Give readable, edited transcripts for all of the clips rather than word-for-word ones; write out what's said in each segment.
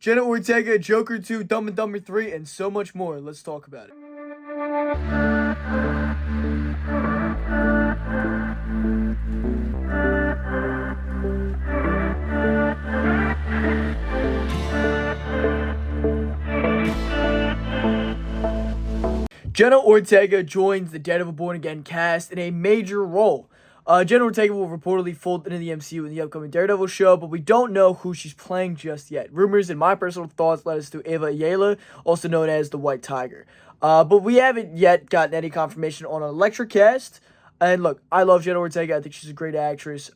Jenna Ortega, Joker 2, Dumb and Dumber 3, and so much more. Let's talk about it. Jenna Ortega joins the Dead of a Born Again cast in a major role. Jenna Ortega will reportedly fold into the MCU in the upcoming Daredevil show, but we don't know who she's playing just yet. Rumors and my personal thoughts led us to Ava Ayala, also known as the White Tiger. But we haven't yet gotten any confirmation on an Elektra cast. And look, I love Jenna Ortega. I think she's a great actress.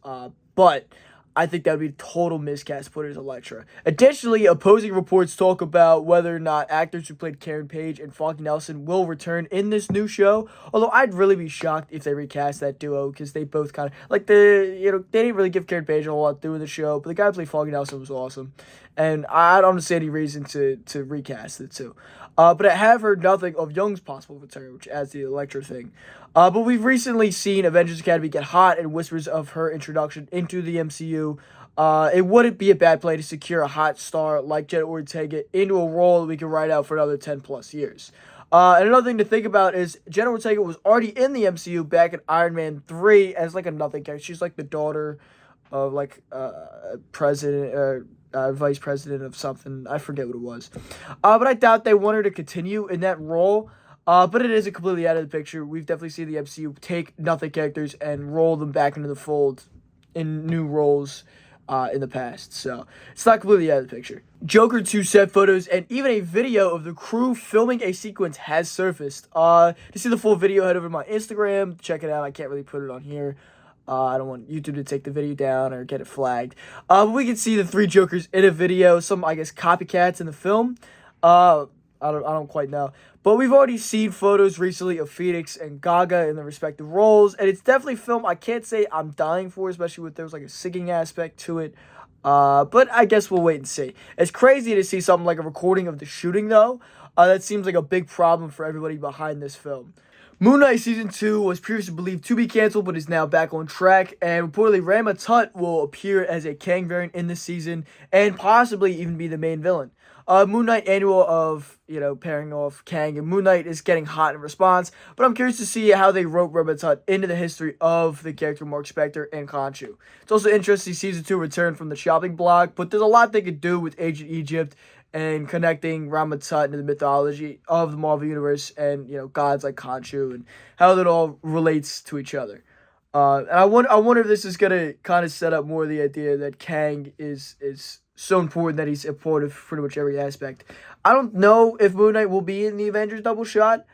But I think that would be a total miscast to put her as Elektra. Additionally, opposing reports talk about whether or not actors who played Karen Page and Foggy Nelson will return in this new show. Although I'd really be shocked if they recast that duo, because they both kind of like they didn't really give Karen Page a whole lot to do with the show, but the guy who played Foggy Nelson was awesome, and I don't see any reason to recast it too. But I have heard nothing of Young's possible return, which adds the Elektra thing. But we've recently seen Avengers Academy get hot and whispers of her introduction into the MCU. It wouldn't be a bad play to secure a hot star like Jenna Ortega into a role that we can ride out for another 10 plus years. And another thing to think about is Jenna Ortega was already in the MCU back in Iron Man 3 as like a nothing character. She's like the daughter of like president or vice president of something. I forget what it was. But I doubt they want her to continue in that role. But it isn't completely out of the picture. We've definitely seen the MCU take nothing characters and roll them back into the fold in new roles in the past. So it's not completely out of the picture. Joker 2 set photos and even a video of the crew filming a sequence has surfaced. To see the full video, head over to my Instagram. Check it out. I can't really put it on here. I don't want YouTube to take the video down or get it flagged. But we can see the three Jokers in a video. Some, I guess, copycats in the film. I don't quite know. But we've already seen photos recently of Phoenix and Gaga in their respective roles. And it's definitely film I can't say I'm dying for, especially with there's like a singing aspect to it. But I guess we'll wait and see. It's crazy to see something like a recording of the shooting, though. That seems like a big problem for everybody behind this film. Moon Knight Season 2 was previously believed to be canceled, but is now back on track, and reportedly Rama Tut will appear as a Kang variant in this season, and possibly even be the main villain. Moon Knight annual of, pairing off Kang and Moon Knight is getting hot in response, but I'm curious to see how they wrote Rama Tut into the history of the character Mark Spector and Khonshu. It's also interesting to see Season 2 return from the chopping block, but there's a lot they could do with Ancient Egypt and connecting Rama Tut into the mythology of the Marvel Universe and, gods like Khonshu and how that all relates to each other. And I wonder if this is going to kind of set up more of the idea that Kang is so important that he's a part of pretty much every aspect. I don't know if Moon Knight will be in the Avengers double shot.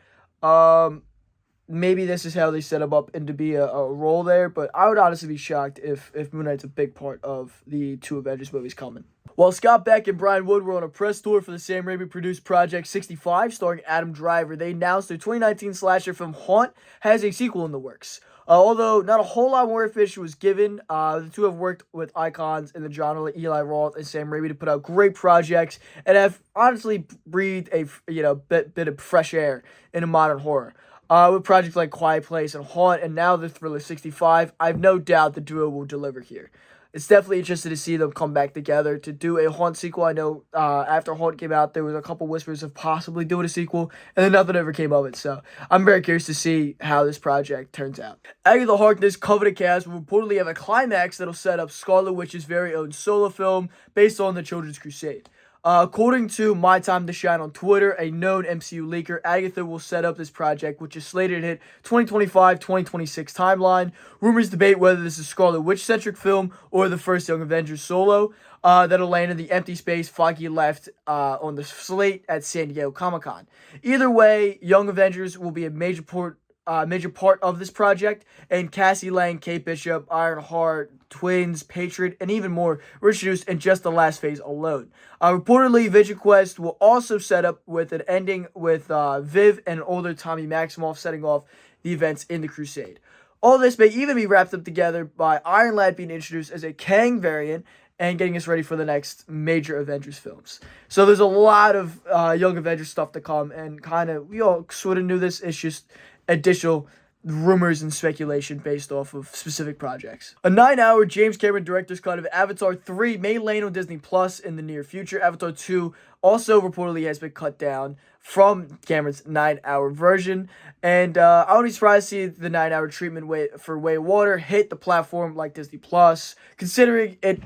Maybe this is how they set him up and to be a role there, but I would honestly be shocked if Moon Knight's a big part of the two Avengers movies coming. While Scott Beck and Brian Wood were on a press tour for the Sam Raimi-produced Project 65 starring Adam Driver, they announced their 2019 slasher film Haunt has a sequel in the works. Although not a whole lot more information was given, the two have worked with icons in the genre like Eli Roth and Sam Raimi to put out great projects and have honestly breathed a bit of fresh air into modern horror. With projects like Quiet Place and Haunt, and now the Thriller 65, I have no doubt the duo will deliver here. It's definitely interesting to see them come back together to do a Haunt sequel. I know after Haunt came out, there was a couple whispers of possibly doing a sequel, and then nothing ever came of it. So I'm very curious to see how this project turns out. Agatha Harkness' Covenant cast will reportedly have a climax that'll set up Scarlet Witch's very own solo film based on the Children's Crusade. According to My Time to Shine on Twitter, a known MCU leaker, Agatha will set up this project, which is slated to hit 2025-2026 timeline. Rumors debate whether this is a Scarlet Witch-centric film or the first Young Avengers solo that'll land in the empty space Feige left on the slate at San Diego Comic-Con. Either way, Young Avengers will be a major part of this project, and Cassie Lang, Kate Bishop, Ironheart, Twins, Patriot, and even more were introduced in just the last phase alone. Reportedly, Vision Quest will also set up with an ending with Viv and older Tommy Maximoff setting off the events in the Crusade. All this may even be wrapped up together by Iron Lad being introduced as a Kang variant and getting us ready for the next major Avengers films. So there's a lot of Young Avengers stuff to come, and kind of, we all sort of knew this. It's just additional rumors and speculation based off of specific projects. A 9-hour James Cameron director's cut of Avatar 3 may land on Disney Plus in the near future. Avatar 2 also reportedly has been cut down from Cameron's 9-hour version. And I wouldn't be surprised to see the 9-hour treatment for Way of Water hit the platform like Disney Plus, considering it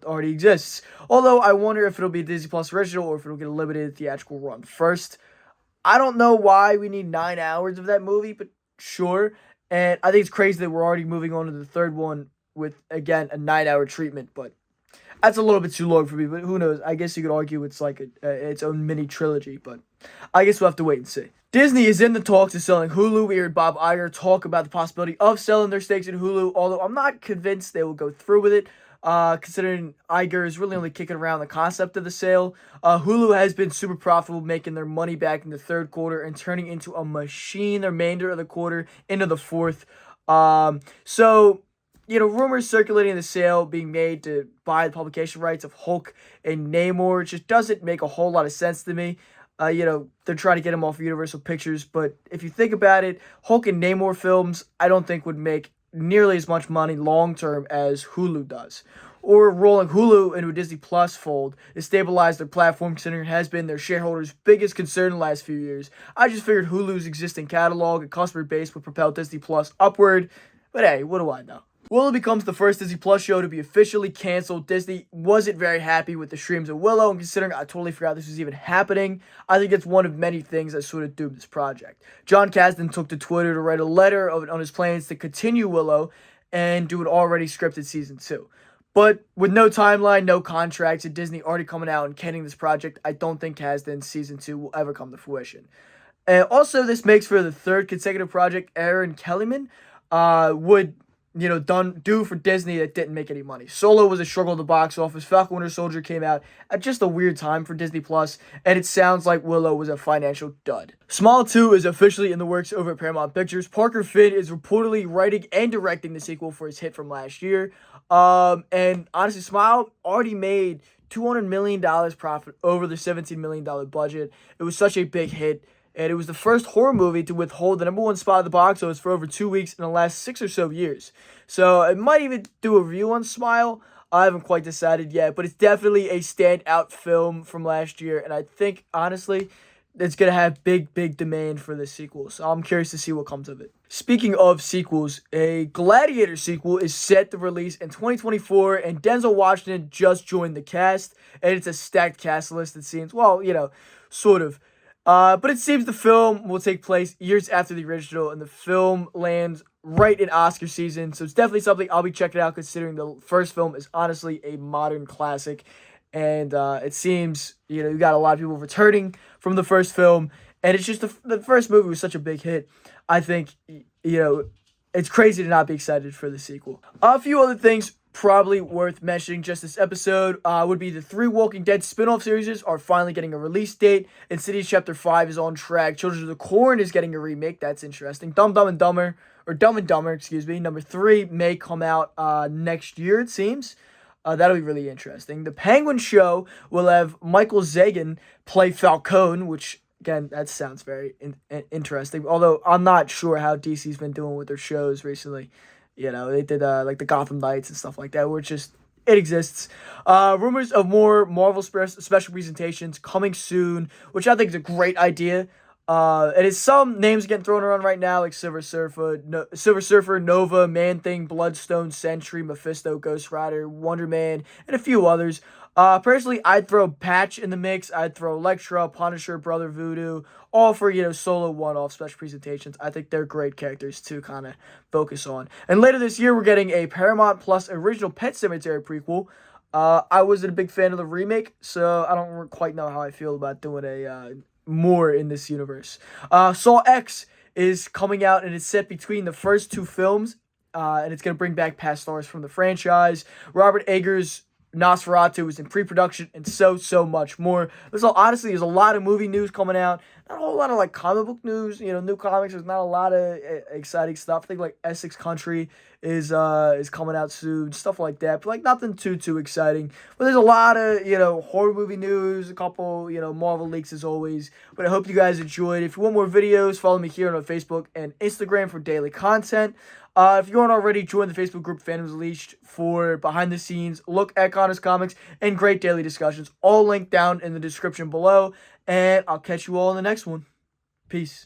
already exists. Although I wonder if it'll be Disney Plus original or if it'll get a limited theatrical run first. I don't know why we need 9 hours of that movie, but sure. And I think it's crazy that we're already moving on to the third one with, again, a 9-hour treatment. But that's a little bit too long for me. But who knows? I guess you could argue it's like its own mini trilogy. But I guess we'll have to wait and see. Disney is in the talks of selling Hulu. We heard Bob Iger talk about the possibility of selling their stakes in Hulu, although I'm not convinced they will go through with it. Considering Iger is really only kicking around the concept of the sale. Hulu has been super profitable, making their money back in the third quarter and turning into a machine the remainder of the quarter into the fourth. So, rumors circulating the sale being made to buy the publication rights of Hulk and Namor just doesn't make a whole lot of sense to me. They're trying to get him off of Universal Pictures, but if you think about it, Hulk and Namor films, I don't think would make nearly as much money long-term as Hulu does. Or rolling Hulu into a Disney Plus fold to stabilize their platform, considering it has been their shareholders' biggest concern in the last few years. I just figured Hulu's existing catalog and customer base would propel Disney Plus upward, but hey, what do I know? Willow becomes the first Disney Plus show to be officially canceled. Disney wasn't very happy with the streams of Willow, and considering I totally forgot this was even happening, I think it's one of many things that sort of doomed this project. John Kasdan took to Twitter to write a letter on his plans to continue Willow and do an already scripted season 2. But with no timeline, no contracts, and Disney already coming out and canning this project, I don't think Kasdan's season 2 will ever come to fruition. And also, this makes for the third consecutive project Aaron Kellyman would do for Disney that didn't make any money. Solo was a struggle at the box office. Falcon Winter Soldier came out at just a weird time for Disney Plus, and it sounds like Willow was a financial dud. Smile 2 is officially in the works over at Paramount Pictures. Parker Finn is reportedly writing and directing the sequel for his hit from last year. And honestly, Smile already made $200 million profit over the $17 million budget. It was such a big hit. And it was the first horror movie to withhold the #1 spot at the box office for over 2 weeks in the last 6 or so years. So I might even do a review on Smile. I haven't quite decided yet, but it's definitely a standout film from last year. And I think, honestly, it's going to have big demand for the sequel. So I'm curious to see what comes of it. Speaking of sequels, a Gladiator sequel is set to release in 2024, and Denzel Washington just joined the cast. And it's a stacked cast list, it seems. Well, sort of. But it seems the film will take place years after the original, and the film lands right in Oscar season, so it's definitely something I'll be checking out, considering the first film is honestly a modern classic, and it seems, you got a lot of people returning from the first film, and it's just the first movie was such a big hit. I think, it's crazy to not be excited for the sequel. A few other things probably worth mentioning just this episode would be the 3 Walking Dead spin-off series are finally getting a release date. Insidious Chapter 5 is on track. Children of the Corn is getting a remake. That's interesting. Dumb and Dumber, number 3 may come out next year, it seems. That'll be really interesting. The Penguin show will have Michael Zagan play Falcone, which, again, that sounds very interesting. Although I'm not sure how DC's been doing with their shows recently. They did like the Gotham Knights and stuff like that, where it exists. Rumors of more Marvel special presentations coming soon, which I think is a great idea. It is some names getting thrown around right now, like Silver Surfer, Nova, Man-Thing, Bloodstone, Sentry, Mephisto, Ghost Rider, Wonder Man, and a few others. Personally, I'd throw Patch in the mix. I'd throw Elektra, Punisher, Brother Voodoo, all for, solo one-off special presentations. I think they're great characters to kind of focus on. And later this year, we're getting a Paramount Plus original Pet Sematary prequel. I wasn't a big fan of the remake, so I don't quite know how I feel about doing a more in this universe. Saw X is coming out, and it's set between the first 2 films, and it's going to bring back past stars from the franchise. Robert Eggers Nosferatu is in pre-production, and so much more. Honestly, there's a lot of movie news coming out. Not a whole lot of like comic book news, new comics. There's not a lot of exciting stuff. I think like Essex Country is coming out soon, stuff like that. But like nothing too exciting. But there's a lot of horror movie news, a couple Marvel leaks as always. But I hope you guys enjoyed. If you want more videos, follow me here on Facebook and Instagram for daily content. If you aren't already, join the Facebook group Fandoms Unleashed for behind the scenes, look at Connor's comics, and great daily discussions. All linked down in the description below. And I'll catch you all in the next one. Peace.